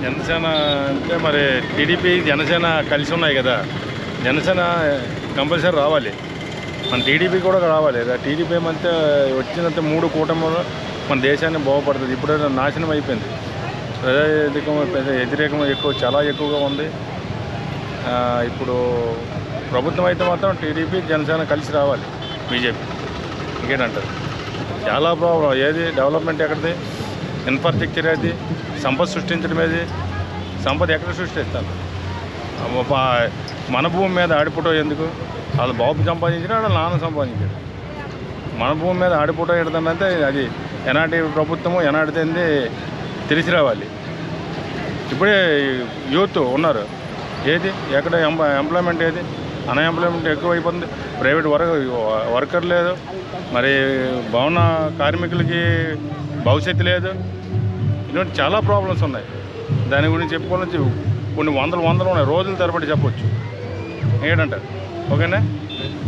జనసేన అంటే మరి టీడీపీ జనసేన కలిసి ఉన్నాయి కదా. జనసేన కంపల్సరీ రావాలి, మన టీడీపీ కూడా రావాలి. టీడీపీ ఏమంటే వచ్చినంత 3 కూటమిలో మన దేశాన్ని బాగుపడుతుంది. ఇప్పుడు నాశనం అయిపోయింది, వ్యతిరేకం ఎక్కువ, చాలా ఎక్కువగా ఉంది. ఇప్పుడు ప్రభుత్వం అయితే మాత్రం టీడీపీ జనసేన కలిసి రావాలి, బీజేపీ. ఇంకేంటంటారు? చాలా ప్రాబ్లం. ఏది డెవలప్మెంట్ ఎక్కడిది, ఇన్ఫ్రాస్ట్రక్చర్ ఏది, సంపద సృష్టించడం ఏది, సంపద ఎక్కడ సృష్టిస్తాను? మన భూమి మీద ఆడిపోవటం ఎందుకు? వాళ్ళు బాబు సంపాదించారు, వాళ్ళు నాన్న సంపాదించారు. మన భూమి మీద ఆడిపోవటం ఎడదంటే అది ఎనాటి ప్రభుత్వము ఎనాటిది తెలిసి రావాలి. ఇప్పుడే యూత్ ఉన్నారు, ఏది ఎక్కడ ఎంప్లాయ్మెంట్ ఏది, అన్ఎంప్లాయ్మెంట్ ఎక్కువైపోతుంది. ప్రైవేట్ వర్కర్ లేదు, మరి భవన కార్మికులకి భవిష్యత్తు లేదు. ఇటువంటి చాలా ప్రాబ్లమ్స్ ఉన్నాయి. దాని గురించి చెప్పుకోవచ్చు, కొన్ని వందలు ఉన్నాయి, రోజుల తరబడి చెప్పవచ్చు. ఏంటంటారు? ఓకేనా?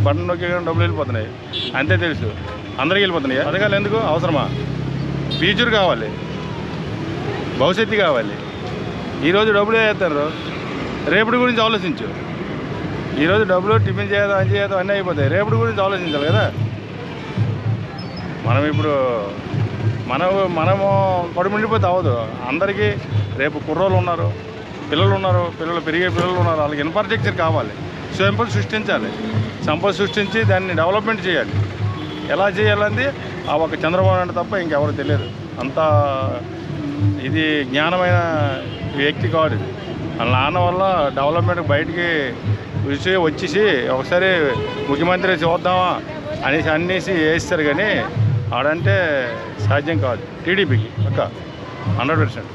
బటన్ నొక్కి డబ్బులు వెళ్ళిపోతున్నాయి, అంతే తెలుసు. అందరికీ వెళ్ళిపోతున్నాయి. పథకాలు ఎందుకు అవసరమా? ఫ్యూచర్ కావాలి, భవిష్యత్తు కావాలి. ఈరోజు డబ్బులు వేస్తారు, రేపటి గురించి ఆలోచించు. ఈరోజు డబ్బులు టిఫిన్ చేయడం, అది చేయడం అన్నీ అయిపోతాయి. రేపటి గురించి ఆలోచించాలి కదా. మనం ఇప్పుడు మనము కడుపు నిండిపోతే అవ్వదు. అందరికీ రేపు కుర్రోళ్ళు ఉన్నారు, పిల్లలు ఉన్నారు, పెరిగే పిల్లలు ఉన్నారు. వాళ్ళకి ఇన్ఫ్రాస్ట్రక్చర్ కావాలి, సంపద సృష్టించాలి. సంపద సృష్టించి దాన్ని డెవలప్మెంట్ చేయాలి. ఎలా చేయాలంది ఆ ఒక చంద్రబాబు నాయుడు తప్ప ఇంకెవరు తెలియదు. అంత ఇది జ్ఞానమైన వ్యక్తి కాదు. ఇది వాళ్ళ నాన్న వల్ల డెవలప్మెంట్ బయటికి వచ్చేసి ఒకసారి ముఖ్యమంత్రి చూద్దామా అనేసి వేస్తారు. కానీ ఆడంటే సాధ్యం కాదు టీడీపీకి. 100%.